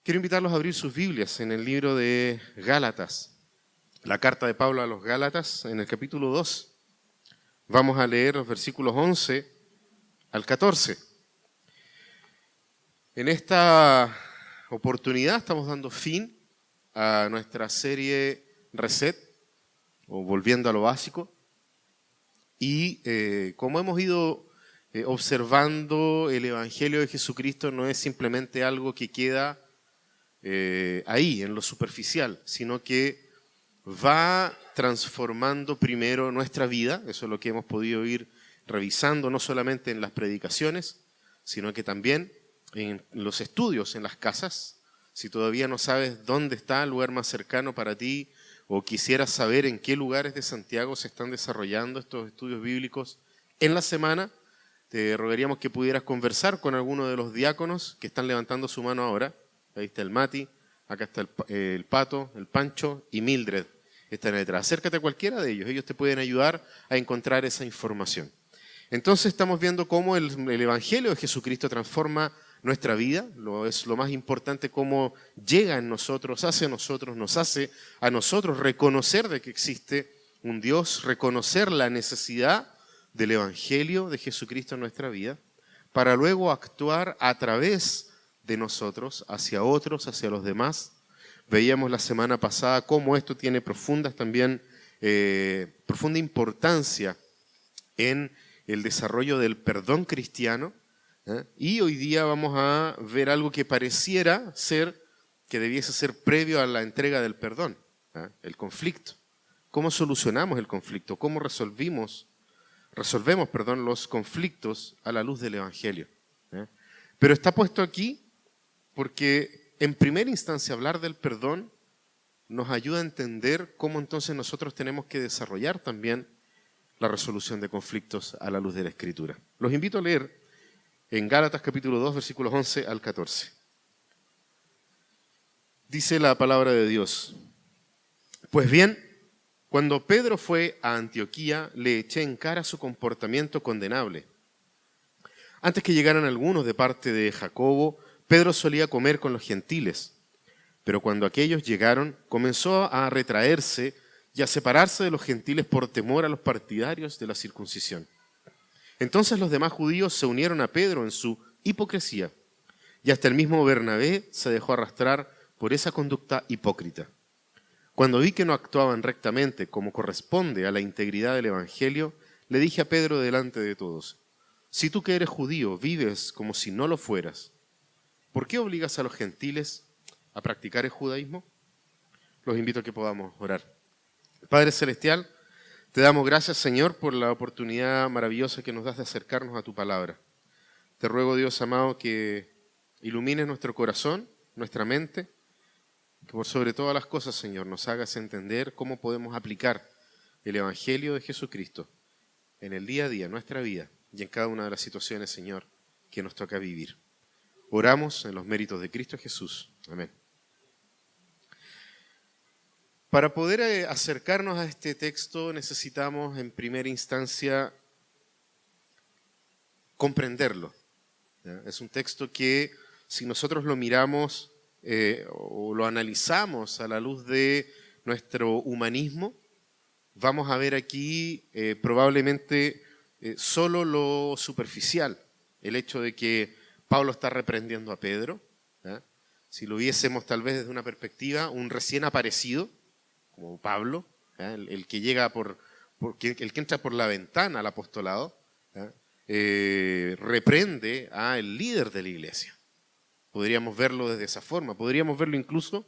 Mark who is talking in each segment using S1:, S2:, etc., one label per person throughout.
S1: Quiero invitarlos a abrir sus Biblias en el libro de Gálatas, la carta de Pablo a los Gálatas, en el capítulo 2. Vamos a leer los versículos 11 al 14. En esta oportunidad estamos dando fin a nuestra serie Reset, o Volviendo a lo Básico. Y como hemos ido observando, el Evangelio de Jesucristo no es simplemente algo que queda ahí, en lo superficial, sino que va transformando primero nuestra vida. Eso es lo que hemos podido ir revisando, no solamente en las predicaciones, sino que también en los estudios en las casas. Si todavía no sabes dónde está el lugar más cercano para ti, o quisieras saber en qué lugares de Santiago se están desarrollando estos estudios bíblicos en la semana, te rogaríamos que pudieras conversar con alguno de los diáconos que están levantando su mano ahora. Ahí está el Mati, acá está el Pato, el Pancho y Mildred. Están detrás. Acércate a cualquiera de ellos te pueden ayudar a encontrar esa información. Entonces estamos viendo cómo el Evangelio de Jesucristo transforma nuestra vida. Es lo más importante, cómo llega en nosotros, hacia nosotros, nos hace a nosotros reconocer de que existe un Dios, reconocer la necesidad del Evangelio de Jesucristo en nuestra vida, para luego actuar a través de nosotros, hacia otros, hacia los demás. Veíamos la semana pasada cómo esto tiene profunda importancia en el desarrollo del perdón cristiano. Y hoy día vamos a ver algo que pareciera ser, que debiese ser previo a la entrega del perdón, el conflicto. ¿Cómo solucionamos el conflicto? ¿Cómo resolvemos los conflictos a la luz del Evangelio? Pero está puesto aquí porque en primera instancia hablar del perdón nos ayuda a entender cómo entonces nosotros tenemos que desarrollar también la resolución de conflictos a la luz de la Escritura. Los invito a leer en Gálatas capítulo 2, versículos 11 al 14. Dice la palabra de Dios: Pues bien, cuando Pedro fue a Antioquía, le eché en cara su comportamiento condenable. Antes que llegaran algunos de parte de Jacobo, Pedro solía comer con los gentiles, pero cuando aquellos llegaron, comenzó a retraerse y a separarse de los gentiles por temor a los partidarios de la circuncisión. Entonces los demás judíos se unieron a Pedro en su hipocresía, y hasta el mismo Bernabé se dejó arrastrar por esa conducta hipócrita. Cuando vi que no actuaban rectamente como corresponde a la integridad del Evangelio, le dije a Pedro delante de todos: Si tú que eres judío vives como si no lo fueras, ¿por qué obligas a los gentiles a practicar el judaísmo? Los invito a que podamos orar. Padre Celestial, te damos gracias, Señor, por la oportunidad maravillosa que nos das de acercarnos a tu palabra. Te ruego, Dios amado, que ilumines nuestro corazón, nuestra mente, que por sobre todas las cosas, Señor, nos hagas entender cómo podemos aplicar el Evangelio de Jesucristo en el día a día, en nuestra vida y en cada una de las situaciones, Señor, que nos toca vivir. Oramos en los méritos de Cristo Jesús. Amén. Para poder acercarnos a este texto necesitamos en primera instancia comprenderlo. Es un texto que, si nosotros lo miramos o lo analizamos a la luz de nuestro humanismo, vamos a ver aquí probablemente solo lo superficial, el hecho de que Pablo está reprendiendo a Pedro. Si lo viésemos tal vez desde una perspectiva, un recién aparecido, como Pablo, el que llega el que entra por la ventana al apostolado, reprende al líder de la iglesia. Podríamos verlo desde esa forma. Podríamos verlo incluso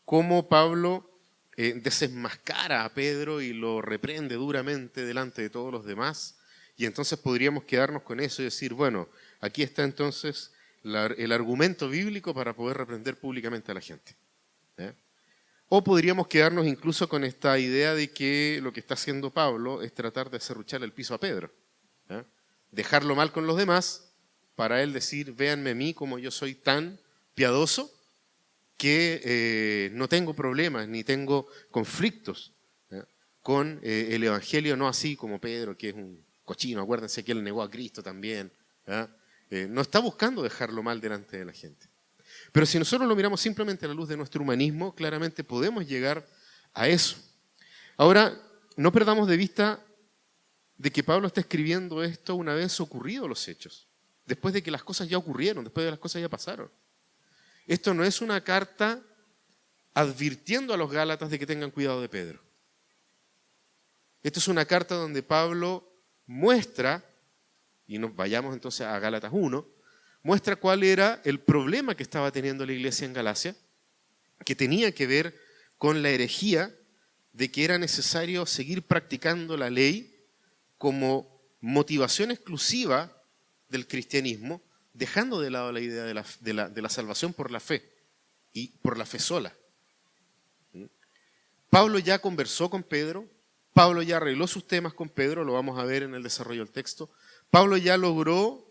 S1: como Pablo desenmascara a Pedro y lo reprende duramente delante de todos los demás. Y entonces podríamos quedarnos con eso y decir, bueno, aquí está entonces el argumento bíblico para poder reprender públicamente a la gente. O podríamos quedarnos incluso con esta idea de que lo que está haciendo Pablo es tratar de serruchar el piso a Pedro. Dejarlo mal con los demás para él decir, véanme a mí como yo soy tan piadoso que no tengo problemas ni tengo conflictos con el Evangelio, no así como Pedro, que es un cochino. Acuérdense que él negó a Cristo también. No está buscando dejarlo mal delante de la gente. Pero si nosotros lo miramos simplemente a la luz de nuestro humanismo, claramente podemos llegar a eso. Ahora, no perdamos de vista de que Pablo está escribiendo esto una vez ocurridos los hechos, después de que las cosas ya ocurrieron, después de que las cosas ya pasaron. Esto no es una carta advirtiendo a los Gálatas de que tengan cuidado de Pedro. Esto es una carta donde Pablo muestra, y nos vayamos entonces a Gálatas 1, muestra cuál era el problema que estaba teniendo la iglesia en Galacia, que tenía que ver con la herejía de que era necesario seguir practicando la ley como motivación exclusiva del cristianismo, dejando de lado la idea de la salvación por la fe y por la fe sola. Pablo ya conversó con Pedro, Pablo ya arregló sus temas con Pedro, lo vamos a ver en el desarrollo del texto. Pablo ya logró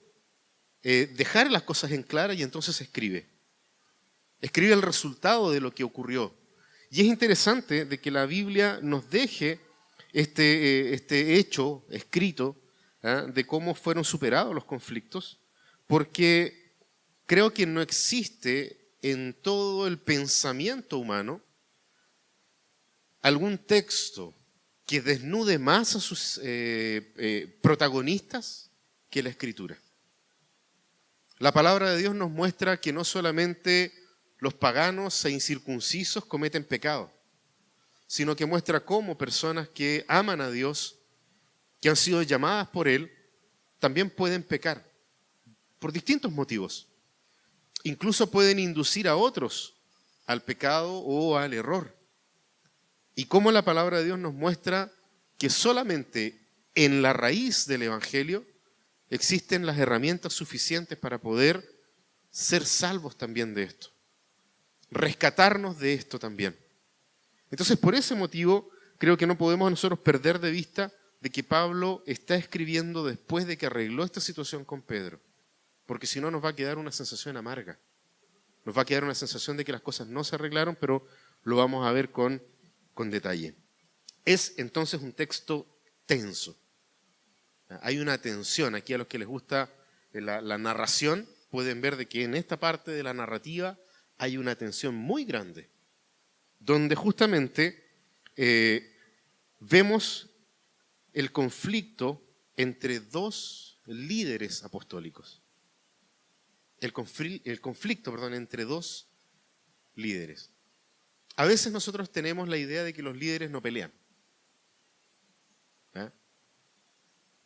S1: dejar las cosas en clara y entonces escribe. Escribe el resultado de lo que ocurrió. Y es interesante de que la Biblia nos deje este hecho escrito de cómo fueron superados los conflictos, porque creo que no existe en todo el pensamiento humano algún texto que desnude más a sus protagonistas que la Escritura. La palabra de Dios nos muestra que no solamente los paganos e incircuncisos cometen pecado, sino que muestra cómo personas que aman a Dios, que han sido llamadas por Él, también pueden pecar por distintos motivos. Incluso pueden inducir a otros al pecado o al error. Y cómo la palabra de Dios nos muestra que solamente en la raíz del Evangelio existen las herramientas suficientes para poder ser salvos también de esto, rescatarnos de esto también. Entonces, por ese motivo, creo que no podemos nosotros perder de vista de que Pablo está escribiendo después de que arregló esta situación con Pedro, porque si no nos va a quedar una sensación amarga, nos va a quedar una sensación de que las cosas no se arreglaron, pero lo vamos a ver con detalle. Es entonces un texto tenso. Hay una tensión. Aquí a los que les gusta la narración pueden ver de que en esta parte de la narrativa hay una tensión muy grande, donde justamente vemos el conflicto entre dos líderes apostólicos. El conflicto, entre dos líderes. A veces nosotros tenemos la idea de que los líderes no pelean.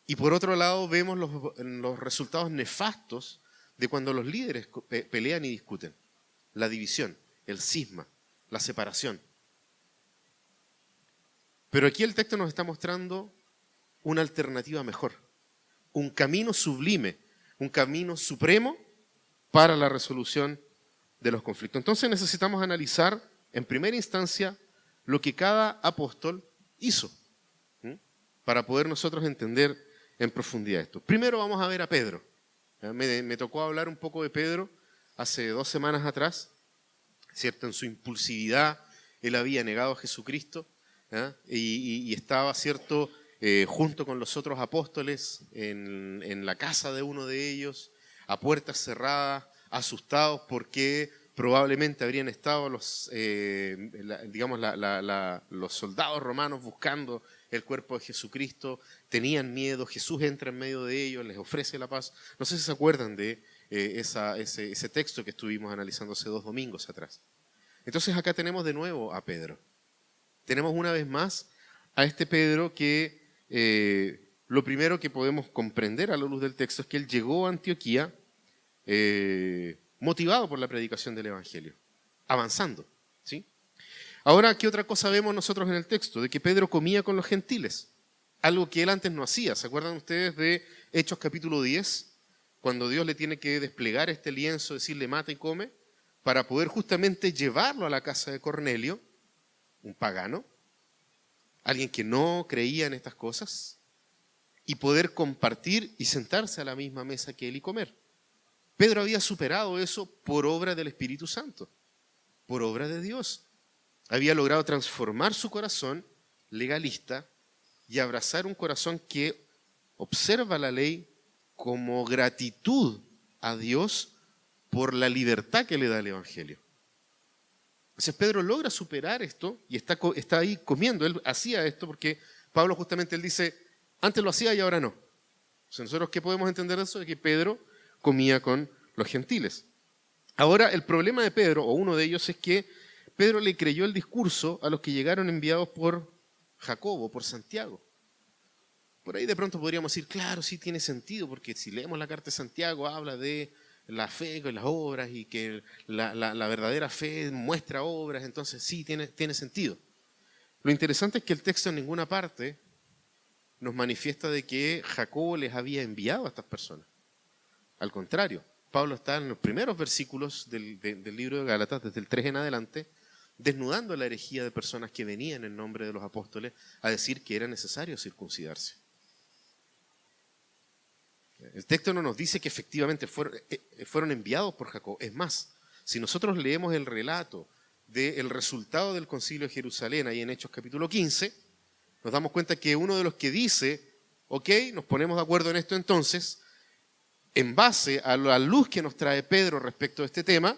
S1: Y por otro lado vemos los resultados nefastos de cuando los líderes pelean y discuten. La división, el cisma, la separación. Pero aquí el texto nos está mostrando una alternativa mejor, un camino sublime, un camino supremo para la resolución de los conflictos. Entonces necesitamos analizar en primera instancia lo que cada apóstol hizo, para poder nosotros entender en profundidad esto. Primero vamos a ver a Pedro. Me tocó hablar un poco de Pedro hace 2 semanas atrás, ¿cierto? En su impulsividad, él había negado a Jesucristo y estaba, ¿cierto?, junto con los otros apóstoles en la casa de uno de ellos, a puertas cerradas, asustados porque probablemente habrían estado los soldados romanos buscando el cuerpo de Jesucristo, tenían miedo, Jesús entra en medio de ellos, les ofrece la paz. No sé si se acuerdan de ese texto que estuvimos analizando hace 2 domingos atrás. Entonces acá tenemos de nuevo a Pedro. Tenemos una vez más a este Pedro que lo primero que podemos comprender a la luz del texto es que él llegó a Antioquía motivado por la predicación del Evangelio, avanzando, ¿sí? Ahora, ¿qué otra cosa vemos nosotros en el texto? De que Pedro comía con los gentiles, algo que él antes no hacía. ¿Se acuerdan ustedes de Hechos capítulo 10? Cuando Dios le tiene que desplegar este lienzo, decirle mata y come, para poder justamente llevarlo a la casa de Cornelio, un pagano, alguien que no creía en estas cosas, y poder compartir y sentarse a la misma mesa que él y comer. Pedro había superado eso por obra del Espíritu Santo, por obra de Dios. Había logrado transformar su corazón legalista y abrazar un corazón que observa la ley como gratitud a Dios por la libertad que le da el Evangelio. Entonces Pedro logra superar esto y está ahí comiendo. Él hacía esto porque Pablo justamente él dice, antes lo hacía y ahora no. Entonces nosotros, ¿qué podemos entender de eso? De que Pedro comía con los gentiles. Ahora, el problema de Pedro, o uno de ellos, es que Pedro le creyó el discurso a los que llegaron enviados por Jacobo, por Santiago. Por ahí de pronto podríamos decir, claro, sí tiene sentido, porque si leemos la carta de Santiago, habla de la fe con las obras y que la verdadera fe muestra obras, entonces sí tiene sentido. Lo interesante es que el texto en ninguna parte nos manifiesta de que Jacobo les había enviado a estas personas. Al contrario, Pablo está en los primeros versículos del libro de Gálatas, desde el 3 en adelante, desnudando la herejía de personas que venían en nombre de los apóstoles a decir que era necesario circuncidarse. El texto no nos dice que efectivamente fueron enviados por Jacobo. Es más, si nosotros leemos el relato del resultado del concilio de Jerusalén, ahí en Hechos capítulo 15, nos damos cuenta que uno de los que dice, ok, nos ponemos de acuerdo en esto entonces, en base a la luz que nos trae Pedro respecto a este tema,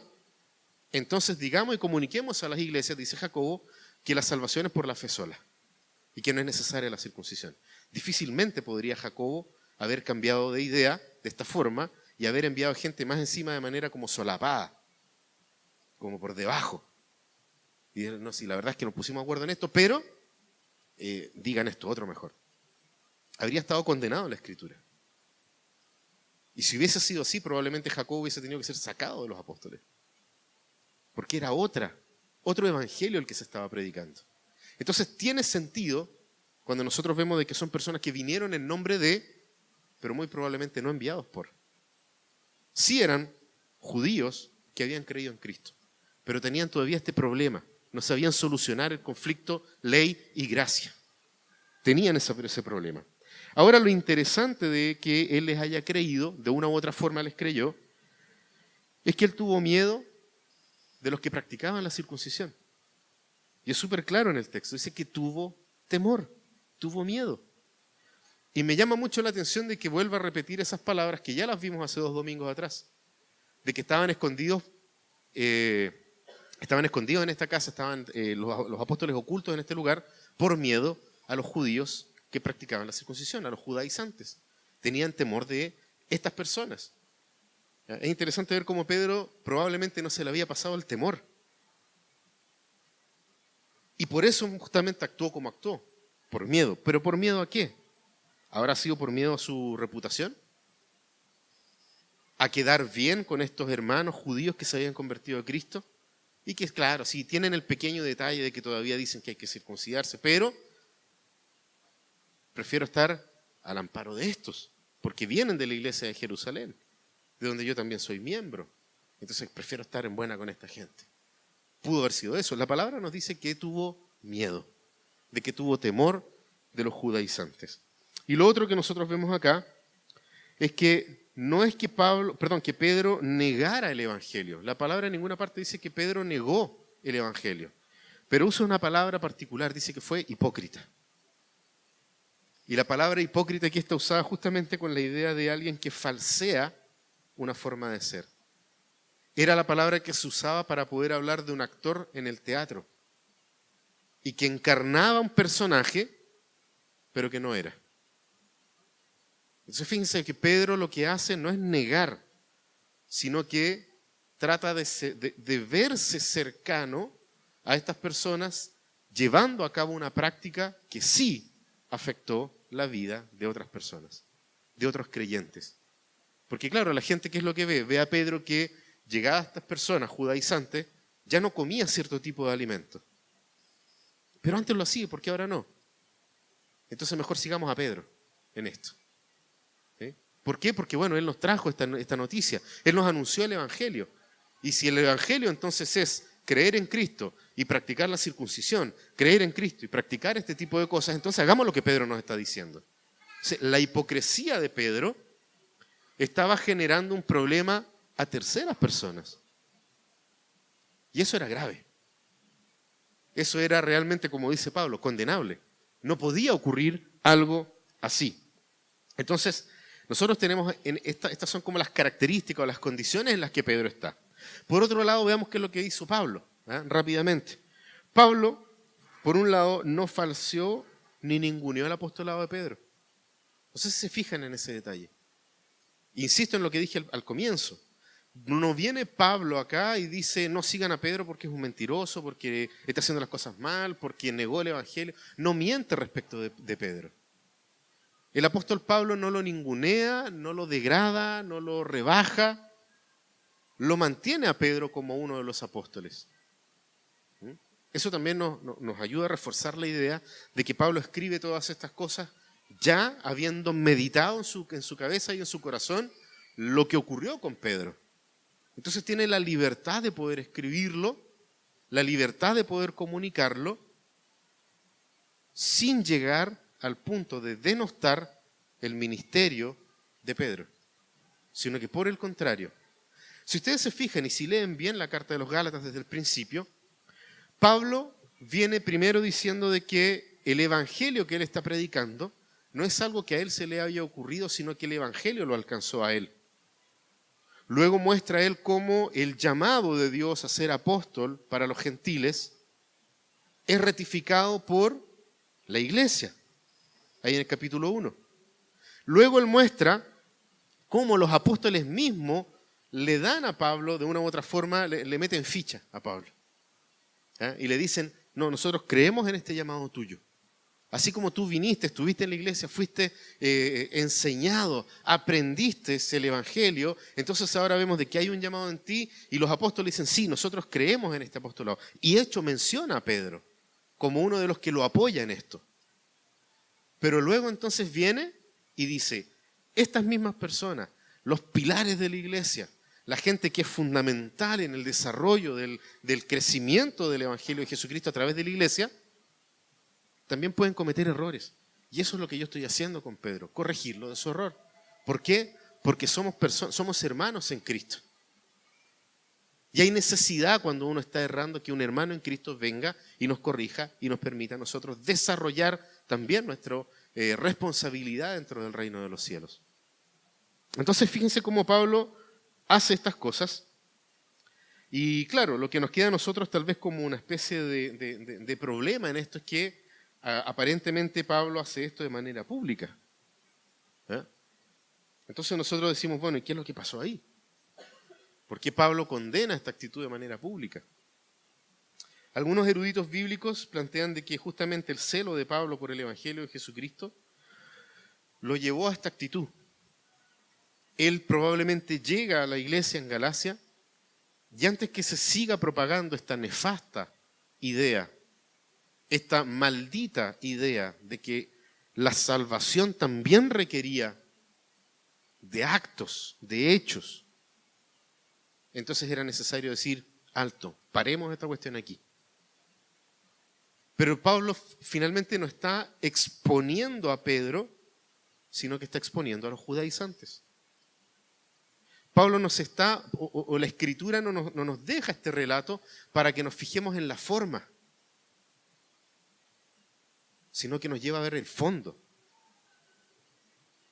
S1: entonces digamos y comuniquemos a las iglesias, dice Jacobo, que la salvación es por la fe sola y que no es necesaria la circuncisión. Difícilmente podría Jacobo haber cambiado de idea de esta forma y haber enviado gente más encima de manera como solapada, como por debajo. Y no, si la verdad es que nos pusimos de acuerdo en esto, pero digan esto otro mejor. Habría estado condenado en la Escritura. Y si hubiese sido así, probablemente Jacobo hubiese tenido que ser sacado de los apóstoles. Porque era otro evangelio el que se estaba predicando. Entonces tiene sentido cuando nosotros vemos de que son personas que vinieron en nombre de, pero muy probablemente no enviados por. Sí eran judíos que habían creído en Cristo, pero tenían todavía este problema. No sabían solucionar el conflicto ley y gracia. Tenían ese problema. Ahora lo interesante de que él les haya creído, de una u otra forma les creyó, es que él tuvo miedo de los que practicaban la circuncisión. Y es súper claro en el texto, dice que tuvo temor, tuvo miedo. Y me llama mucho la atención de que vuelva a repetir esas palabras que ya las vimos hace 2 domingos atrás, de que estaban escondidos en esta casa, estaban los apóstoles ocultos en este lugar por miedo a los judíos que practicaban la circuncisión, a los judaizantes. Tenían temor de estas personas. Es interesante ver cómo Pedro probablemente no se le había pasado el temor. Y por eso justamente actuó como actuó, por miedo. ¿Pero por miedo a qué? ¿Habrá sido por miedo a su reputación? ¿A quedar bien con estos hermanos judíos que se habían convertido a Cristo? Y que, claro, sí, tienen el pequeño detalle de que todavía dicen que hay que circuncidarse, pero prefiero estar al amparo de estos, porque vienen de la iglesia de Jerusalén, de donde yo también soy miembro. Entonces prefiero estar en buena con esta gente. Pudo haber sido eso. La palabra nos dice que tuvo miedo, de que tuvo temor de los judaizantes. Y lo otro que nosotros vemos acá es que no es que que Pedro negara el evangelio. La palabra en ninguna parte dice que Pedro negó el evangelio, pero usa una palabra particular, dice que fue hipócrita. Y la palabra hipócrita aquí está usada justamente con la idea de alguien que falsea una forma de ser. Era la palabra que se usaba para poder hablar de un actor en el teatro y que encarnaba un personaje, pero que no era. Entonces fíjense que Pedro lo que hace no es negar, sino que trata de verse cercano a estas personas, llevando a cabo una práctica que sí afectó la vida de otras personas, de otros creyentes. Porque claro, la gente, ¿qué es lo que ve? Ve a Pedro que, llegadas estas personas judaizantes, ya no comía cierto tipo de alimento. Pero antes lo hacía, ¿por qué ahora no? Entonces mejor sigamos a Pedro en esto. ¿Sí? ¿Por qué? Porque bueno, él nos trajo esta noticia, él nos anunció el evangelio. Y si el evangelio entonces es creer en Cristo y practicar la circuncisión, creer en Cristo y practicar este tipo de cosas, entonces hagamos lo que Pedro nos está diciendo. La hipocresía de Pedro estaba generando un problema a terceras personas. Y eso era grave. Eso era realmente, como dice Pablo, condenable. No podía ocurrir algo así. Entonces, Nosotros tenemos, estas son como las características o las condiciones en las que Pedro está. Por otro lado, veamos qué es lo que hizo Pablo, rápidamente. Pablo, por un lado, no falseó ni ninguneó el apostolado de Pedro. No sé si se fijan en ese detalle. Insisto en lo que dije al comienzo. No viene Pablo acá y dice, no sigan a Pedro porque es un mentiroso, porque está haciendo las cosas mal, porque negó el evangelio. No miente respecto de Pedro. El apóstol Pablo no lo ningunea, no lo degrada, no lo rebaja, lo mantiene a Pedro como uno de los apóstoles. Eso también nos ayuda a reforzar la idea de que Pablo escribe todas estas cosas ya habiendo meditado en su cabeza y en su corazón lo que ocurrió con Pedro. Entonces tiene la libertad de poder escribirlo, la libertad de poder comunicarlo, sin llegar al punto de denostar el ministerio de Pedro, sino que por el contrario. Si ustedes se fijan y si leen bien la carta de los Gálatas desde el principio, Pablo viene primero diciendo de que el evangelio que él está predicando no es algo que a él se le haya ocurrido, sino que el evangelio lo alcanzó a él. Luego muestra él cómo el llamado de Dios a ser apóstol para los gentiles es ratificado por la iglesia, ahí en el capítulo 1. Luego él muestra cómo los apóstoles mismos le dan a Pablo, de una u otra forma, le meten ficha a Pablo. Y le dicen, no, nosotros creemos en este llamado tuyo. Así como tú viniste, estuviste en la iglesia, fuiste enseñado, aprendiste el evangelio, entonces ahora vemos de que hay un llamado en ti y los apóstoles dicen, sí, nosotros creemos en este apostolado. Y de hecho menciona a Pedro como uno de los que lo apoya en esto. Pero luego entonces viene y dice, estas mismas personas, los pilares de la iglesia, la gente que es fundamental en el desarrollo del crecimiento del evangelio de Jesucristo a través de la iglesia, también pueden cometer errores. Y eso es lo que yo estoy haciendo con Pedro, corregirlo de su error. ¿Por qué? Porque somos hermanos en Cristo. Y hay necesidad cuando uno está errando que un hermano en Cristo venga y nos corrija y nos permita a nosotros desarrollar también nuestra responsabilidad dentro del reino de los cielos. Entonces fíjense cómo Pablo hace estas cosas. Y claro, lo que nos queda a nosotros tal vez como una especie de problema en esto es que aparentemente Pablo hace esto de manera pública. Entonces nosotros decimos, bueno, ¿y qué es lo que pasó ahí? ¿Por qué Pablo condena esta actitud de manera pública? Algunos eruditos bíblicos plantean de que justamente el celo de Pablo por el evangelio de Jesucristo lo llevó a esta actitud. Él probablemente llega a la iglesia en Galacia y antes que se siga propagando esta nefasta idea, esta maldita idea de que la salvación también requería de actos, de hechos, entonces era necesario decir, alto, paremos esta cuestión aquí. Pero Pablo finalmente no está exponiendo a Pedro, sino que está exponiendo a los judaizantes. Pablo nos está, o la Escritura no nos deja este relato para que nos fijemos en la forma, sino que nos lleva a ver el fondo.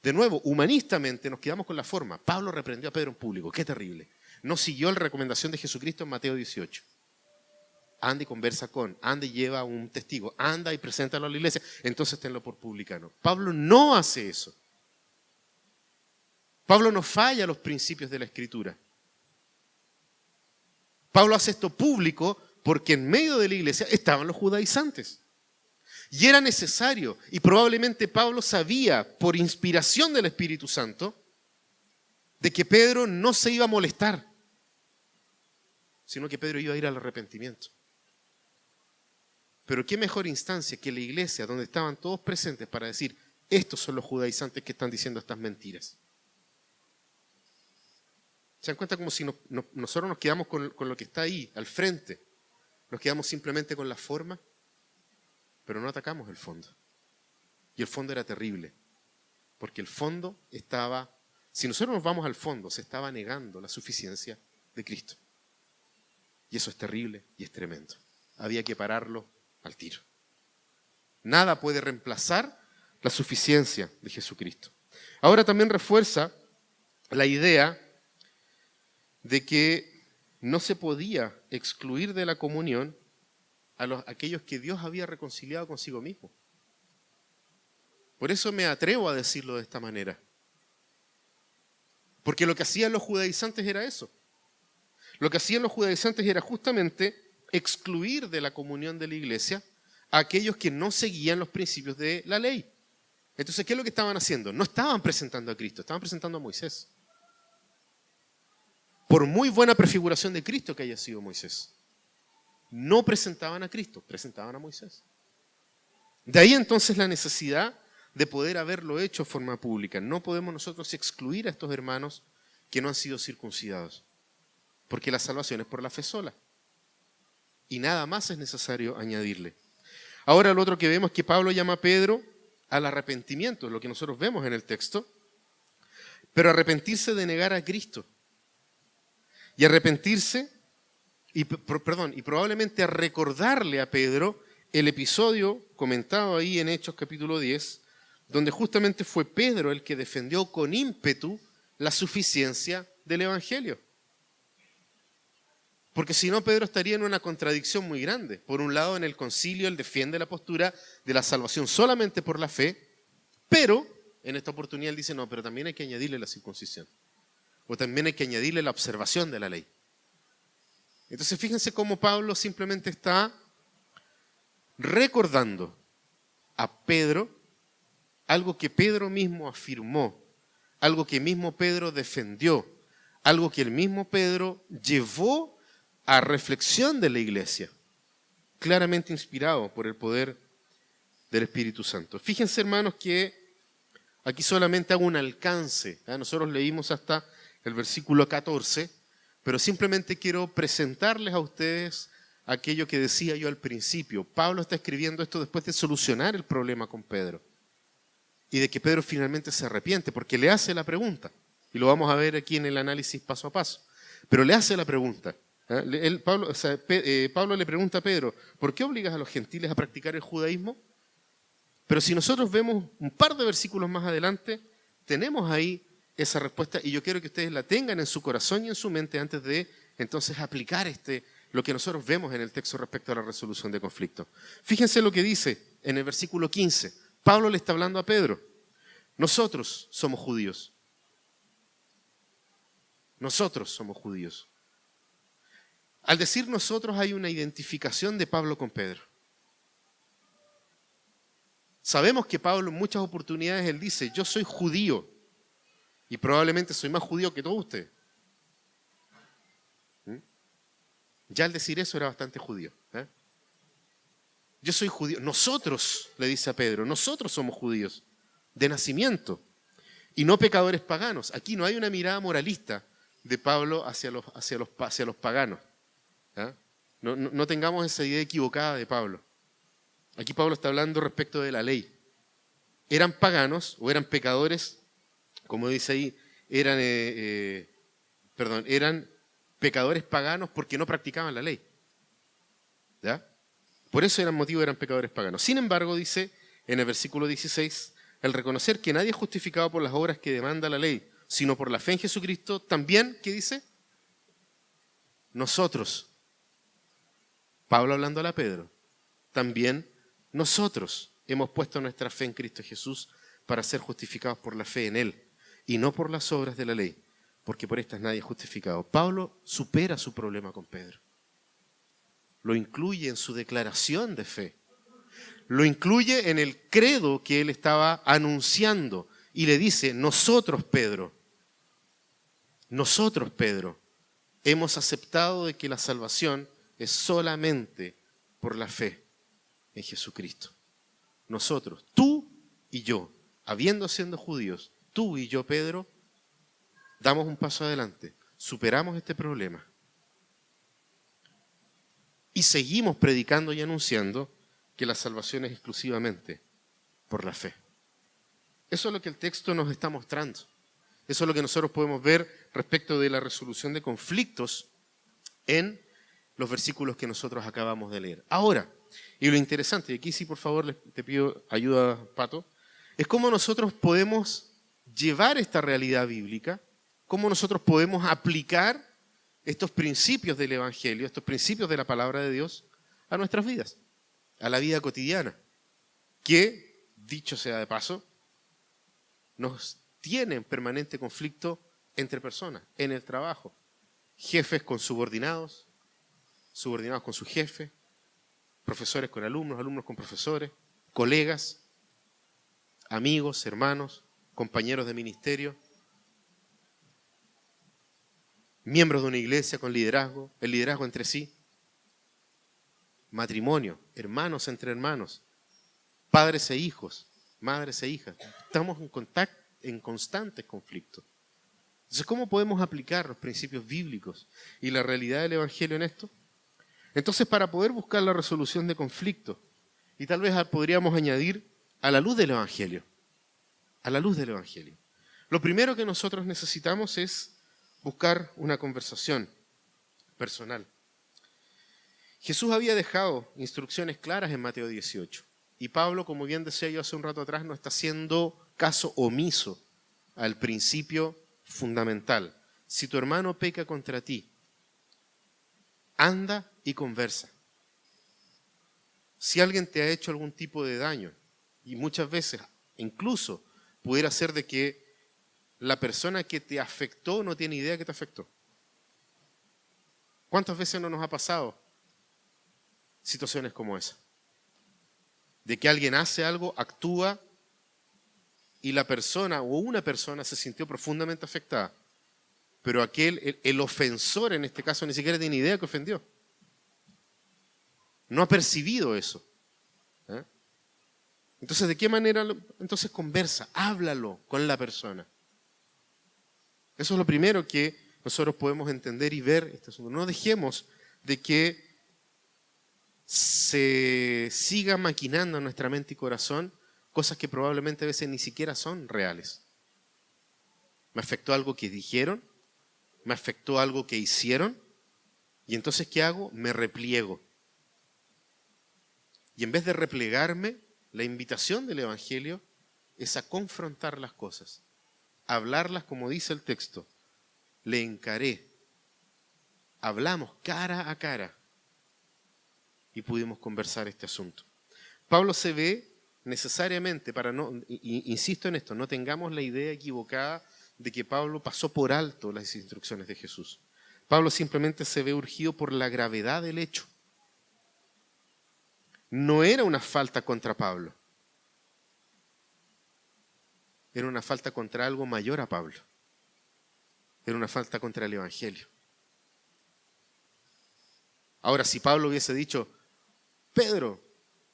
S1: De nuevo, humanistamente nos quedamos con la forma. Pablo reprendió a Pedro en público, qué terrible. No siguió la recomendación de Jesucristo en Mateo 18. Anda y conversa anda y lleva a un testigo, anda y preséntalo a la iglesia, entonces tenlo por publicano. Pablo no hace eso. Pablo no falla a los principios de la Escritura. Pablo hace esto público porque en medio de la iglesia estaban los judaizantes. Y era necesario, y probablemente Pablo sabía, por inspiración del Espíritu Santo, de que Pedro no se iba a molestar, sino que Pedro iba a ir al arrepentimiento. Pero qué mejor instancia que la iglesia donde estaban todos presentes para decir, estos son los judaizantes que están diciendo estas mentiras. ¿Se dan cuenta como si nosotros nos quedamos con lo que está ahí, al frente? Nos quedamos simplemente con la forma, pero no atacamos el fondo. Y el fondo era terrible, porque el fondo estaba, si nosotros nos vamos al fondo, se estaba negando la suficiencia de Cristo. Y eso es terrible y es tremendo. Había que pararlo al tiro. Nada puede reemplazar la suficiencia de Jesucristo. Ahora también refuerza la idea de que no se podía excluir de la comunión a aquellos que Dios había reconciliado consigo mismo. Por eso me atrevo a decirlo de esta manera. Porque lo que hacían los judaizantes era eso. Lo que hacían los judaizantes era justamente excluir de la comunión de la iglesia a aquellos que no seguían los principios de la ley. Entonces, ¿qué es lo que estaban haciendo? No estaban presentando a Cristo, estaban presentando a Moisés. Por muy buena prefiguración de Cristo que haya sido Moisés, no presentaban a Cristo, presentaban a Moisés. De ahí entonces la necesidad de poder haberlo hecho de forma pública. No podemos nosotros excluir a estos hermanos que no han sido circuncidados, porque la salvación es por la fe sola. Y nada más es necesario añadirle. Ahora lo otro que vemos es que Pablo llama a Pedro al arrepentimiento, lo que nosotros vemos en el texto, pero arrepentirse de negar a Cristo. Y arrepentirse, y probablemente a recordarle a Pedro el episodio comentado ahí en Hechos capítulo 10, donde justamente fue Pedro el que defendió con ímpetu la suficiencia del Evangelio. Porque si no, Pedro estaría en una contradicción muy grande. Por un lado, en el concilio, él defiende la postura de la salvación solamente por la fe, pero en esta oportunidad él dice, no, pero también hay que añadirle la circuncisión. O también hay que añadirle la observación de la ley. Entonces, fíjense cómo Pablo simplemente está recordando a Pedro algo que Pedro mismo afirmó, algo que mismo Pedro defendió, algo que el mismo Pedro llevó a reflexión de la iglesia, claramente inspirado por el poder del Espíritu Santo. Fíjense, hermanos, que aquí solamente hago un alcance. Nosotros leímos hasta el versículo 14, pero simplemente quiero presentarles a ustedes aquello que decía yo al principio. Pablo está escribiendo esto después de solucionar el problema con Pedro y de que Pedro finalmente se arrepiente, porque le hace la pregunta, y lo vamos a ver aquí en el análisis paso a paso, pero le hace la pregunta. Pablo le pregunta a Pedro, ¿por qué obligas a los gentiles a practicar el judaísmo? Pero si nosotros vemos un par de versículos más adelante, tenemos ahí esa respuesta, y yo quiero que ustedes la tengan en su corazón y en su mente antes de entonces aplicar lo que nosotros vemos en el texto respecto a la resolución de conflictos. Fíjense lo que dice en el versículo 15. Pablo le está hablando a Pedro. Nosotros somos judíos. Nosotros somos judíos. Al decir nosotros hay una identificación de Pablo con Pedro. Sabemos que Pablo en muchas oportunidades él dice, yo soy judío y probablemente soy más judío que todos ustedes. Ya al decir eso era bastante judío. Yo soy judío. Nosotros, le dice a Pedro, nosotros somos judíos de nacimiento y no pecadores paganos. Aquí no hay una mirada moralista de Pablo hacia los paganos. No tengamos esa idea equivocada de Pablo. Aquí Pablo está hablando respecto de la ley. Eran paganos o eran pecadores, como dice ahí, eran pecadores paganos porque no practicaban la ley. ¿Ya? Por eso eran pecadores paganos. Sin embargo, dice en el versículo 16, el reconocer que nadie es justificado por las obras que demanda la ley, sino por la fe en Jesucristo, también, ¿qué dice? Nosotros, Pablo hablándole a Pedro, también nosotros hemos puesto nuestra fe en Cristo Jesús para ser justificados por la fe en Él y no por las obras de la ley, porque por estas nadie es justificado. Pablo supera su problema con Pedro. Lo incluye en su declaración de fe. Lo incluye en el credo que él estaba anunciando y le dice, nosotros, Pedro, hemos aceptado de que la salvación es solamente por la fe en Jesucristo. Nosotros, tú y yo, siendo judíos, tú y yo, Pedro, damos un paso adelante, superamos este problema y seguimos predicando y anunciando que la salvación es exclusivamente por la fe. Eso es lo que el texto nos está mostrando. Eso es lo que nosotros podemos ver respecto de la resolución de conflictos en los versículos que nosotros acabamos de leer. Ahora, y lo interesante, y aquí sí por favor te pido ayuda, Pato, es cómo nosotros podemos llevar esta realidad bíblica, cómo nosotros podemos aplicar estos principios del Evangelio, estos principios de la palabra de Dios a nuestras vidas, a la vida cotidiana, que, dicho sea de paso, nos tiene en permanente conflicto entre personas, en el trabajo, jefes con subordinados, subordinados con su jefe, profesores con alumnos, alumnos con profesores, colegas, amigos, hermanos, compañeros de ministerio, miembros de una iglesia con liderazgo, el liderazgo entre sí, matrimonio, hermanos entre hermanos, padres e hijos, madres e hijas. Estamos en constante conflicto. Entonces, ¿cómo podemos aplicar los principios bíblicos y la realidad del Evangelio en esto? Entonces, para poder buscar la resolución de conflictos, y tal vez podríamos añadir a la luz del Evangelio, a la luz del Evangelio. Lo primero que nosotros necesitamos es buscar una conversación personal. Jesús había dejado instrucciones claras en Mateo 18, y Pablo, como bien decía yo hace un rato atrás, no está haciendo caso omiso al principio fundamental. Si tu hermano peca contra ti, anda y conversa. Si alguien te ha hecho algún tipo de daño, y muchas veces incluso pudiera ser de que la persona que te afectó no tiene idea que te afectó. ¿Cuántas veces no nos ha pasado situaciones como esa? De que alguien hace algo, actúa, y la persona o una persona se sintió profundamente afectada, pero el ofensor en este caso ni siquiera tiene idea que ofendió. No ha percibido eso. ¿Eh? Entonces, ¿de qué manera? Entonces conversa, háblalo con la persona. Eso es lo primero que nosotros podemos entender y ver este asunto. No dejemos de que se siga maquinando en nuestra mente y corazón cosas que probablemente a veces ni siquiera son reales. Me afectó algo que dijeron, me afectó algo que hicieron, y entonces ¿qué hago? Me repliego. Y en vez de replegarme, la invitación del Evangelio es a confrontar las cosas, a hablarlas como dice el texto. Le encaré, hablamos cara a cara y pudimos conversar este asunto. Pablo se ve necesariamente, insisto en esto, no tengamos la idea equivocada de que Pablo pasó por alto las instrucciones de Jesús. Pablo simplemente se ve urgido por la gravedad del hecho. No era una falta contra Pablo, era una falta contra algo mayor a Pablo, era una falta contra el Evangelio. Ahora, si Pablo hubiese dicho, Pedro,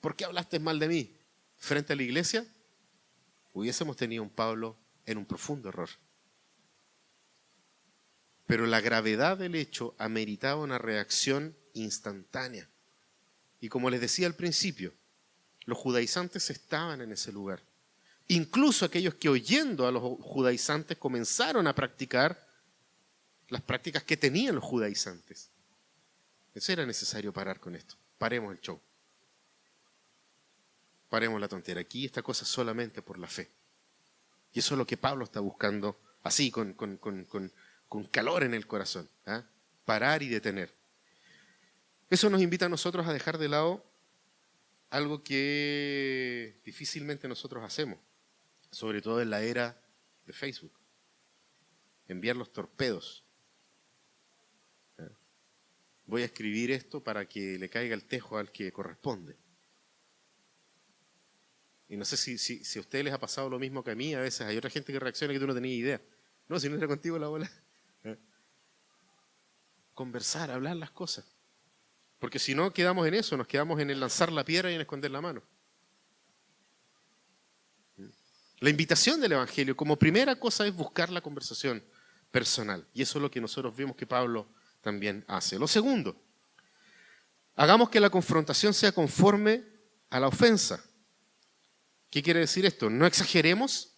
S1: ¿por qué hablaste mal de mí? Frente a la iglesia, hubiésemos tenido un Pablo en un profundo error. Pero la gravedad del hecho ameritaba una reacción instantánea. Y como les decía al principio, los judaizantes estaban en ese lugar. Incluso aquellos que oyendo a los judaizantes comenzaron a practicar las prácticas que tenían los judaizantes. Eso era necesario parar con esto. Paremos el show. Paremos la tontera. Aquí esta cosa solamente por la fe. Y eso es lo que Pablo está buscando, así, con calor en el corazón. ¿Eh? Parar y detener. Eso nos invita a nosotros a dejar de lado algo que difícilmente nosotros hacemos, sobre todo en la era de Facebook. Enviar los torpedos. ¿Eh? Voy a escribir esto para que le caiga el tejo al que corresponde. Y no sé si a ustedes les ha pasado lo mismo que a mí. A veces hay otra gente que reacciona que tú no tenías idea. No, si no era contigo la bola. ¿Eh? Conversar, hablar las cosas. Porque si no, quedamos en eso, nos quedamos en el lanzar la piedra y en esconder la mano. La invitación del Evangelio, como primera cosa, es buscar la conversación personal. Y eso es lo que nosotros vemos que Pablo también hace. Lo segundo, hagamos que la confrontación sea conforme a la ofensa. ¿Qué quiere decir esto? No exageremos,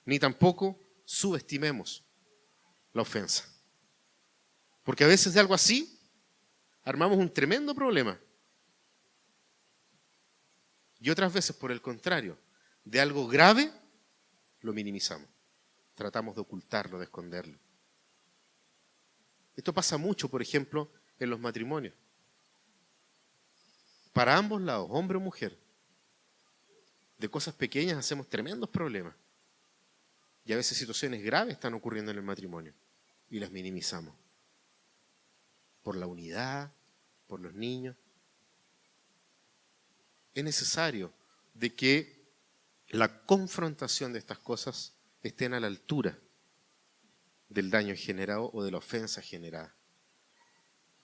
S1: ni tampoco subestimemos la ofensa. Porque a veces de algo así armamos un tremendo problema. Y otras veces, por el contrario, de algo grave, lo minimizamos. Tratamos de ocultarlo, de esconderlo. Esto pasa mucho, por ejemplo, en los matrimonios. Para ambos lados, hombre o mujer, de cosas pequeñas hacemos tremendos problemas. Y a veces situaciones graves están ocurriendo en el matrimonio y las minimizamos. Por la unidad, por los niños. Es necesario de que la confrontación de estas cosas estén a la altura del daño generado o de la ofensa generada.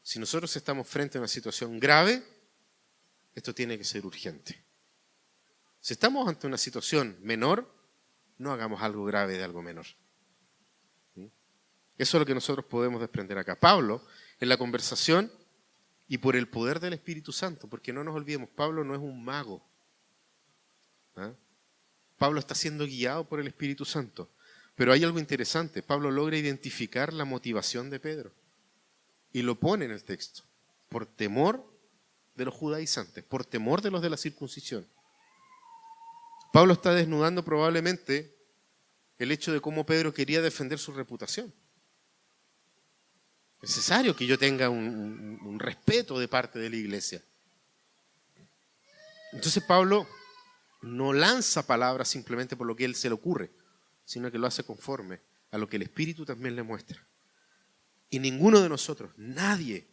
S1: Si nosotros estamos frente a una situación grave, esto tiene que ser urgente. Si estamos ante una situación menor, no hagamos algo grave de algo menor. ¿Sí? Eso es lo que nosotros podemos desprender acá. Pablo, en la conversación y por el poder del Espíritu Santo, porque no nos olvidemos, Pablo no es un mago. ¿Ah? Pablo está siendo guiado por el Espíritu Santo. Pero hay algo interesante. Pablo logra identificar la motivación de Pedro y lo pone en el texto. Por temor de los judaizantes, por temor de los de la circuncisión. Pablo está desnudando probablemente el hecho de cómo Pedro quería defender su reputación. Es necesario que yo tenga un respeto de parte de la iglesia. Entonces Pablo no lanza palabras simplemente por lo que él se le ocurre, sino que lo hace conforme a lo que el Espíritu también le muestra. Y ninguno de nosotros, nadie,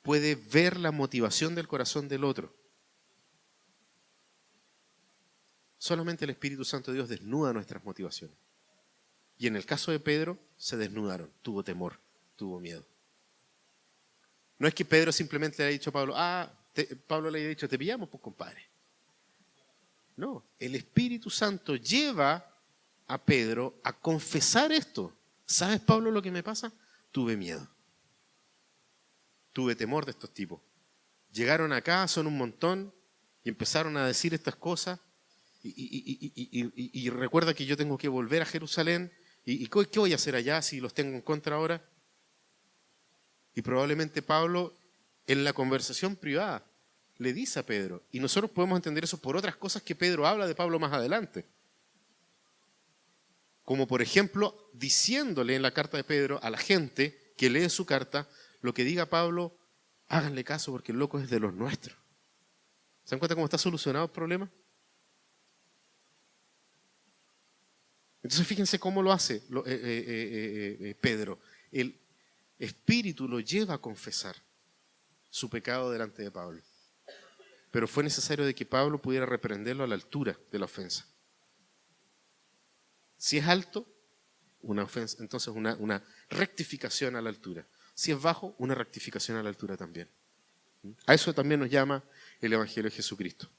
S1: puede ver la motivación del corazón del otro. Solamente el Espíritu Santo de Dios desnuda nuestras motivaciones. Y en el caso de Pedro, se desnudaron, tuvo temor, tuvo miedo. No es que Pedro simplemente le haya dicho a Pablo, Pablo le haya dicho, te pillamos, pues compadre. No, el Espíritu Santo lleva a Pedro a confesar esto. ¿Sabes, Pablo, lo que me pasa? Tuve miedo. Tuve temor de estos tipos. Llegaron acá, son un montón, y empezaron a decir estas cosas. Y recuerda que yo tengo que volver a Jerusalén. ¿Y qué voy a hacer allá si los tengo en contra ahora? Y probablemente Pablo, en la conversación privada, le dice a Pedro. Y nosotros podemos entender eso por otras cosas que Pedro habla de Pablo más adelante. Como por ejemplo, diciéndole en la carta de Pedro a la gente que lee su carta, lo que diga Pablo, háganle caso porque el loco es de los nuestros. ¿Se dan cuenta cómo está solucionado el problema? Entonces fíjense cómo lo hace Pedro. El Espíritu lo lleva a confesar su pecado delante de Pablo. Pero fue necesario de que Pablo pudiera reprenderlo a la altura de la ofensa. Si es alto, una ofensa, entonces una rectificación a la altura. Si es bajo, una rectificación a la altura también. A eso también nos llama el Evangelio de Jesucristo.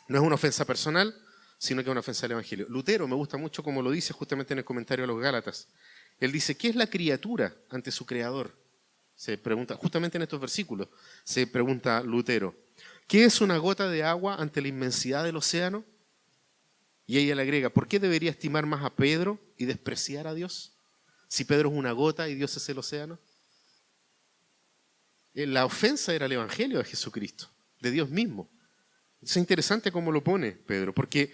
S1: No es una ofensa personal, sino que es una ofensa al Evangelio. Lutero, me gusta mucho como lo dice justamente en el comentario a los Gálatas. Él dice, ¿qué es la criatura ante su Creador? Se pregunta, justamente en estos versículos, se pregunta Lutero, ¿qué es una gota de agua ante la inmensidad del océano? Y ella le agrega, ¿por qué debería estimar más a Pedro y despreciar a Dios? Si Pedro es una gota y Dios es el océano. La ofensa era el Evangelio de Jesucristo, de Dios mismo. Es interesante cómo lo pone Pedro, porque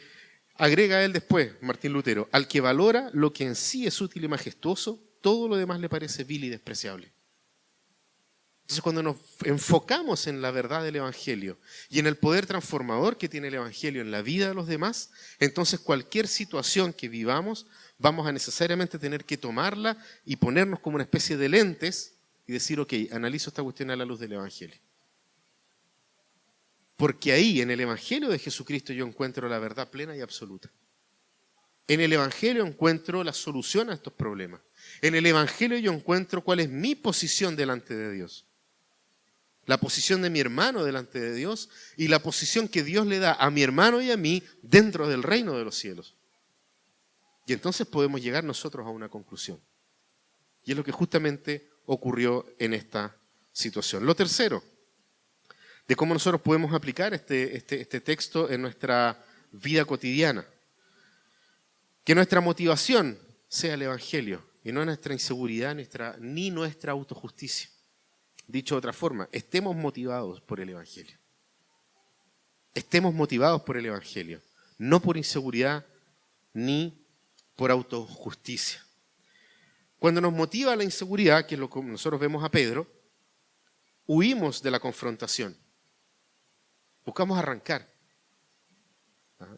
S1: agrega él después, Martín Lutero, al que valora lo que en sí es útil y majestuoso, todo lo demás le parece vil y despreciable. Entonces cuando nos enfocamos en la verdad del Evangelio y en el poder transformador que tiene el Evangelio en la vida de los demás, entonces cualquier situación que vivamos vamos a necesariamente tener que tomarla y ponernos como una especie de lentes y decir, ok, analizo esta cuestión a la luz del Evangelio. Porque ahí, en el Evangelio de Jesucristo, yo encuentro la verdad plena y absoluta. En el Evangelio encuentro la solución a estos problemas. En el Evangelio yo encuentro cuál es mi posición delante de Dios. La posición de mi hermano delante de Dios y la posición que Dios le da a mi hermano y a mí dentro del reino de los cielos. Y entonces podemos llegar nosotros a una conclusión. Y es lo que justamente ocurrió en esta situación. Lo tercero, de cómo nosotros podemos aplicar este texto en nuestra vida cotidiana. Que nuestra motivación sea el Evangelio y no nuestra inseguridad ni nuestra autojusticia. Dicho de otra forma, estemos motivados por el Evangelio. Estemos motivados por el Evangelio, no por inseguridad ni por autojusticia. Cuando nos motiva la inseguridad, que es lo que nosotros vemos a Pedro, huimos de la confrontación. Buscamos arrancar.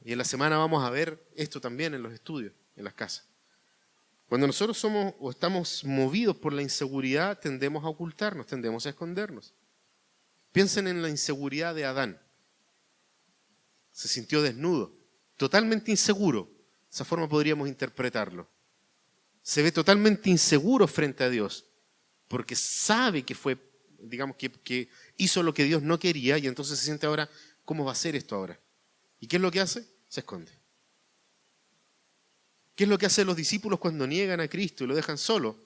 S1: Y en la semana vamos a ver esto también en los estudios, en las casas. Cuando nosotros somos o estamos movidos por la inseguridad, tendemos a ocultarnos, tendemos a escondernos. Piensen en la inseguridad de Adán. Se sintió desnudo, totalmente inseguro. De esa forma podríamos interpretarlo. Se ve totalmente inseguro frente a Dios, porque sabe que fue, digamos, que hizo lo que Dios no quería, y entonces se siente ahora, ¿cómo va a ser esto ahora? ¿Y qué es lo que hace? Se esconde. ¿Qué es lo que hacen los discípulos cuando niegan a Cristo y lo dejan solo?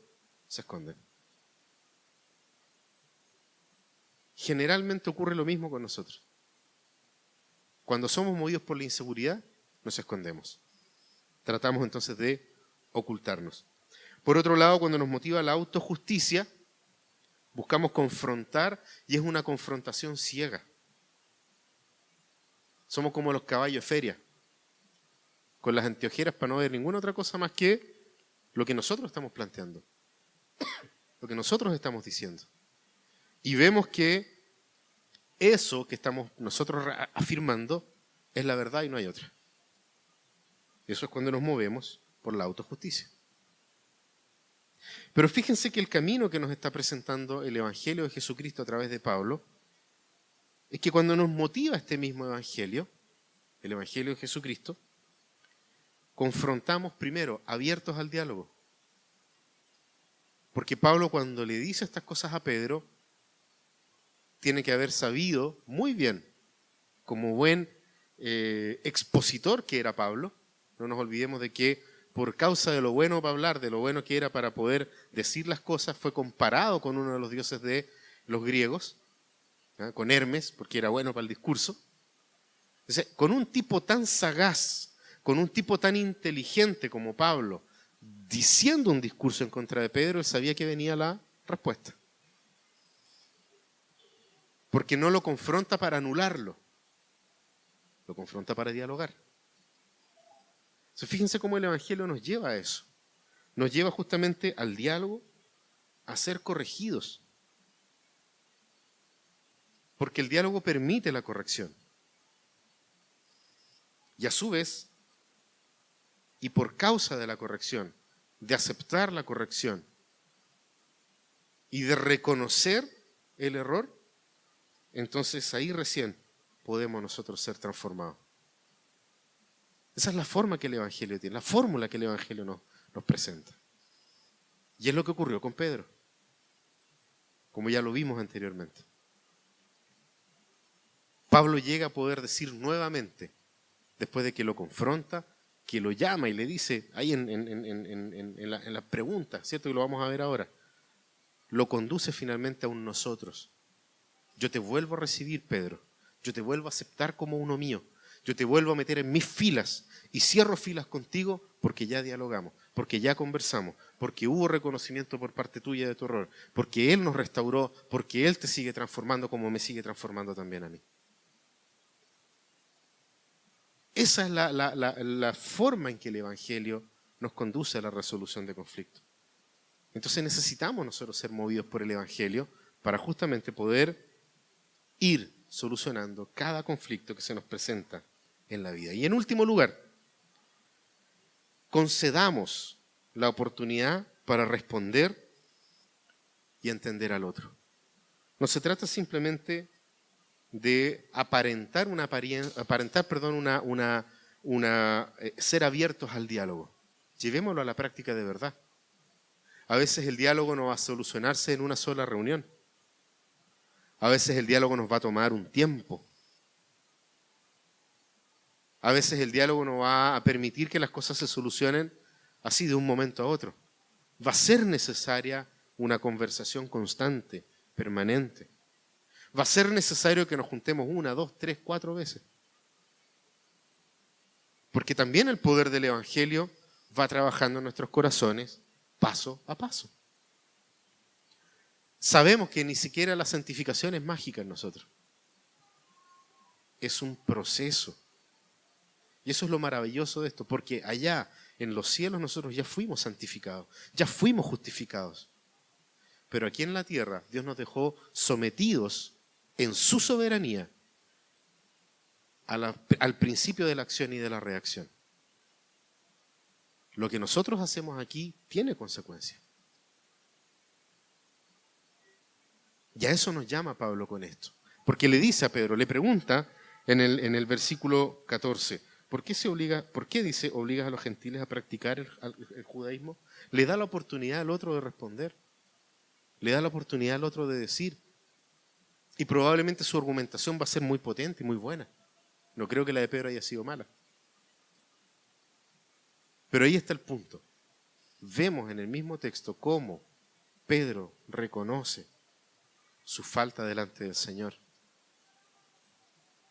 S1: Se esconden. Generalmente ocurre lo mismo con nosotros. Cuando somos movidos por la inseguridad, nos escondemos. Tratamos entonces de ocultarnos. Por otro lado, cuando nos motiva la autojusticia, buscamos confrontar, y es una confrontación ciega. Somos como los caballos de feria, con las anteojeras para no ver ninguna otra cosa más que lo que nosotros estamos planteando, lo que nosotros estamos diciendo. Y vemos que eso que estamos nosotros afirmando es la verdad y no hay otra. Eso es cuando nos movemos por la autojusticia. Pero fíjense que el camino que nos está presentando el Evangelio de Jesucristo a través de Pablo es que cuando nos motiva este mismo Evangelio, el Evangelio de Jesucristo, confrontamos primero, abiertos al diálogo. Porque Pablo, cuando le dice estas cosas a Pedro, tiene que haber sabido muy bien, como buen expositor que era Pablo. No nos olvidemos de que por causa de lo bueno para hablar, de lo bueno que era para poder decir las cosas, fue comparado con uno de los dioses de los griegos, con Hermes, porque era bueno para el discurso. Entonces, con un tipo tan sagaz, con un tipo tan inteligente como Pablo, diciendo un discurso en contra de Pedro, él sabía que venía la respuesta. Porque no lo confronta para anularlo, lo confronta para dialogar. Entonces, fíjense cómo el Evangelio nos lleva a eso. Nos lleva justamente al diálogo, a ser corregidos. Porque el diálogo permite la corrección. Y a su vez, y por causa de la corrección, de aceptar la corrección y de reconocer el error, entonces ahí recién podemos nosotros ser transformados. Esa es la forma que el Evangelio tiene, la fórmula que el Evangelio nos presenta. Y es lo que ocurrió con Pedro, como ya lo vimos anteriormente. Pablo llega a poder decir nuevamente, después de que lo confronta, que lo llama y le dice, ahí en la pregunta, ¿cierto? Que lo vamos a ver ahora, lo conduce finalmente a un nosotros. Yo te vuelvo a recibir, Pedro. Yo te vuelvo a aceptar como uno mío. Yo te vuelvo a meter en mis filas y cierro filas contigo porque ya dialogamos, porque ya conversamos, porque hubo reconocimiento por parte tuya de tu error, porque Él nos restauró, porque Él te sigue transformando como me sigue transformando también a mí. Esa es la forma en que el Evangelio nos conduce a la resolución de conflictos. Entonces necesitamos nosotros ser movidos por el Evangelio para justamente poder ir solucionando cada conflicto que se nos presenta en la vida. Y en último lugar, concedamos la oportunidad para responder y entender al otro. No se trata simplemente de ser abiertos al diálogo. Llevémoslo a la práctica de verdad. A veces el diálogo no va a solucionarse en una sola reunión. A veces el diálogo nos va a tomar un tiempo. A veces el diálogo no va a permitir que las cosas se solucionen así de un momento a otro. Va a ser necesaria una conversación constante, permanente. Va a ser necesario que nos juntemos 1, 2, 3, 4 veces. Porque también el poder del Evangelio va trabajando en nuestros corazones paso a paso. Sabemos que ni siquiera la santificación es mágica en nosotros. Es un proceso. Y eso es lo maravilloso de esto, porque allá en los cielos nosotros ya fuimos santificados, ya fuimos justificados. Pero aquí en la tierra Dios nos dejó sometidos en su soberanía al principio de la acción y de la reacción. Lo que nosotros hacemos aquí tiene consecuencias. Y a eso nos llama Pablo con esto. Porque le dice a Pedro, le pregunta en el versículo 14, ¿por qué dice obligas a los gentiles a practicar el judaísmo? Le da la oportunidad al otro de responder. Le da la oportunidad al otro de decir. Y probablemente su argumentación va a ser muy potente y muy buena. No creo que la de Pedro haya sido mala. Pero ahí está el punto. Vemos en el mismo texto cómo Pedro reconoce su falta delante del Señor.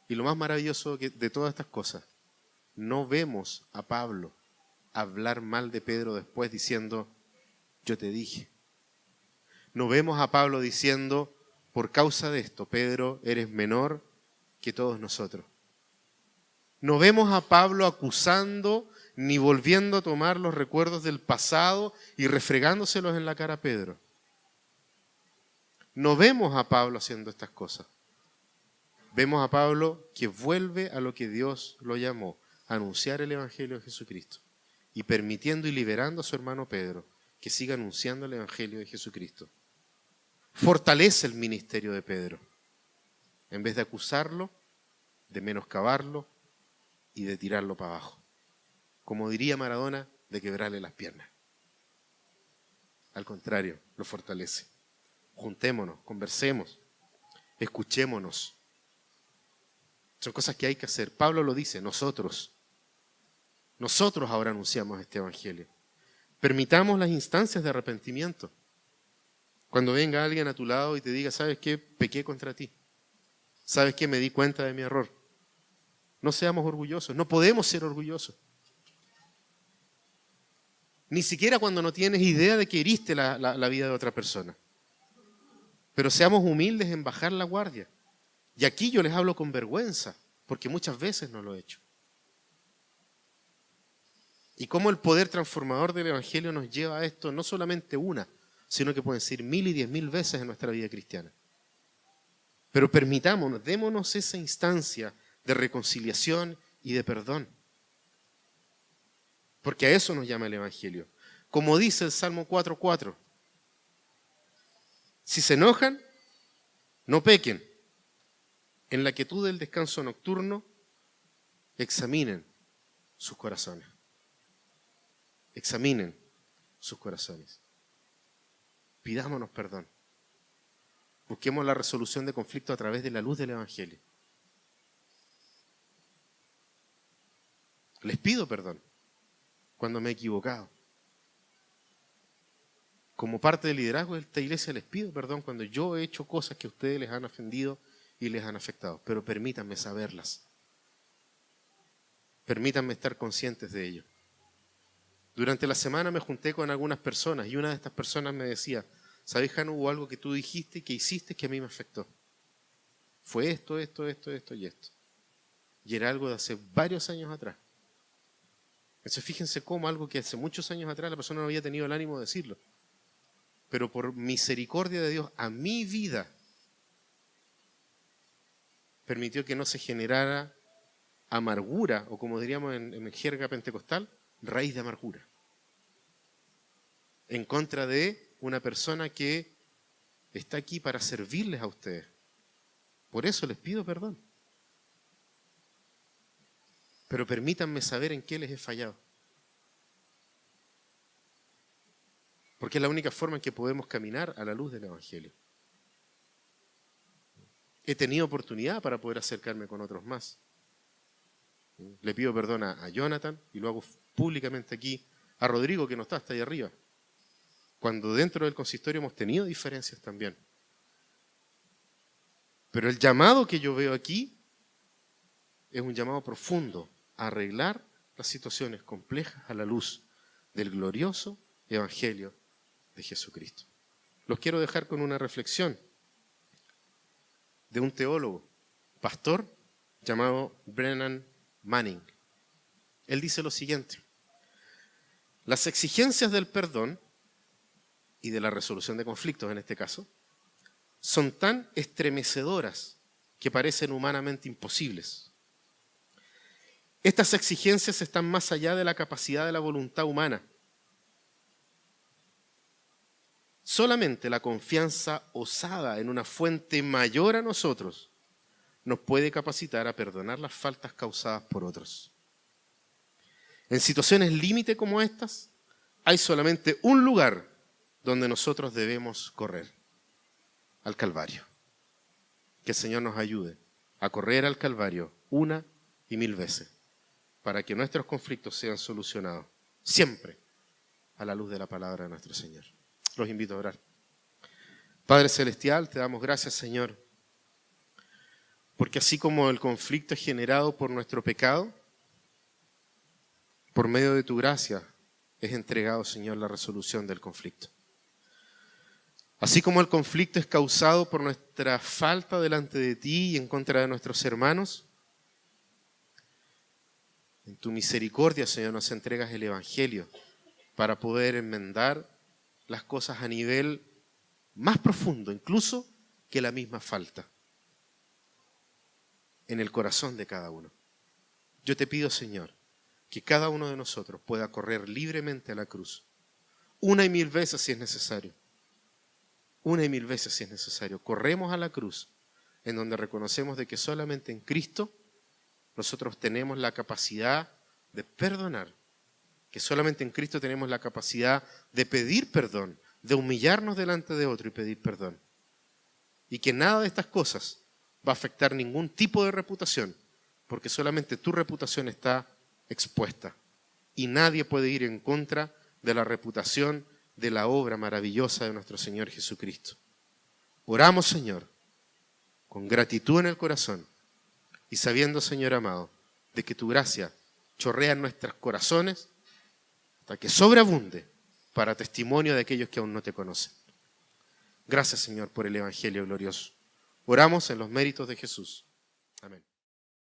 S1: Y lo más maravilloso de todas estas cosas, no vemos a Pablo hablar mal de Pedro después diciendo, yo te dije. No vemos a Pablo diciendo, por causa de esto, Pedro, eres menor que todos nosotros. No vemos a Pablo acusando ni volviendo a tomar los recuerdos del pasado y refregándoselos en la cara a Pedro. No vemos a Pablo haciendo estas cosas. Vemos a Pablo que vuelve a lo que Dios lo llamó, a anunciar el Evangelio de Jesucristo y permitiendo y liberando a su hermano Pedro que siga anunciando el Evangelio de Jesucristo. Fortalece el ministerio de Pedro en vez de acusarlo, de menoscabarlo y de tirarlo para abajo. Como diría Maradona, de quebrarle las piernas. Al contrario, lo fortalece. Juntémonos, conversemos, escuchémonos. Son cosas que hay que hacer. Pablo lo dice, nosotros ahora anunciamos este evangelio. Permitamos las instancias de arrepentimiento. Cuando venga alguien a tu lado y te diga, ¿sabes qué? Pequé contra ti. ¿Sabes qué? Me di cuenta de mi error. No seamos orgullosos, no podemos ser orgullosos. Ni siquiera cuando no tienes idea de que heriste la vida de otra persona. Pero seamos humildes en bajar la guardia. Y aquí yo les hablo con vergüenza, porque muchas veces no lo he hecho. Y cómo el poder transformador del Evangelio nos lleva a esto, no solamente una, sino que pueden ser 1000 y 10.000 veces en nuestra vida cristiana. Pero permitámonos, démonos esa instancia de reconciliación y de perdón. Porque a eso nos llama el Evangelio. Como dice el Salmo 4:4, si se enojan, no pequen. En la quietud del descanso nocturno, examinen sus corazones. Examinen sus corazones. Pidámonos perdón. Busquemos la resolución de conflicto a través de la luz del Evangelio. Les pido perdón cuando me he equivocado. Como parte del liderazgo de esta iglesia les pido perdón cuando yo he hecho cosas que a ustedes les han ofendido y les han afectado. Pero permítanme saberlas. Permítanme estar conscientes de ello. Durante la semana me junté con algunas personas y una de estas personas me decía, ¿sabes, Jano, hubo algo que tú dijiste y que hiciste que a mí me afectó? Fue esto y esto. Y era algo de hace varios años atrás. Entonces fíjense cómo algo que hace muchos años atrás la persona no había tenido el ánimo de decirlo. Pero por misericordia de Dios, a mi vida permitió que no se generara amargura, o como diríamos en jerga pentecostal, raíz de amargura. En contra de una persona que está aquí para servirles a ustedes. Por eso les pido perdón. Pero permítanme saber en qué les he fallado. Porque es la única forma en que podemos caminar a la luz del Evangelio. He tenido oportunidad para poder acercarme con otros más. Le pido perdón a Jonathan y lo hago públicamente aquí, a Rodrigo que no está hasta ahí arriba. Cuando dentro del consistorio hemos tenido diferencias también. Pero el llamado que yo veo aquí es un llamado profundo a arreglar las situaciones complejas a la luz del glorioso Evangelio de Jesucristo. Los quiero dejar con una reflexión de un teólogo, pastor, llamado Brennan Manning. él dice lo siguiente: las exigencias del perdón y de la resolución de conflictos en este caso son tan estremecedoras que parecen humanamente imposibles. Estas exigencias están más allá de la capacidad de la voluntad humana. Solamente la confianza osada en una fuente mayor a nosotros nos puede capacitar a perdonar las faltas causadas por otros. En situaciones límite como estas, hay solamente un lugar donde nosotros debemos correr: al Calvario. Que el Señor nos ayude a correr al Calvario 1 y 1000 veces para que nuestros conflictos sean solucionados siempre a la luz de la palabra de nuestro Señor. Los invito a orar. Padre Celestial, te damos gracias, Señor, porque así como el conflicto es generado por nuestro pecado, por medio de tu gracia es entregado, Señor, la resolución del conflicto. Así como el conflicto es causado por nuestra falta delante de ti y en contra de nuestros hermanos, en tu misericordia, Señor, nos entregas el Evangelio para poder enmendar las cosas a nivel más profundo, incluso que la misma falta, en el corazón de cada uno. Yo te pido, Señor, que cada uno de nosotros pueda correr libremente a la cruz, 1 y 1000 veces si es necesario. 1 y 1000 veces si es necesario. Corremos a la cruz, en donde reconocemos de que solamente en Cristo nosotros tenemos la capacidad de perdonar, que solamente en Cristo tenemos la capacidad de pedir perdón, de humillarnos delante de otro y pedir perdón. Y que nada de estas cosas va a afectar ningún tipo de reputación, porque solamente tu reputación está expuesta. Y nadie puede ir en contra de la reputación de la obra maravillosa de nuestro Señor Jesucristo. Oramos, Señor, con gratitud en el corazón y sabiendo, Señor amado, de que tu gracia chorrea en nuestros corazones hasta que sobreabunde para testimonio de aquellos que aún no te conocen. Gracias, Señor, por el Evangelio glorioso. Oramos en los méritos de Jesús.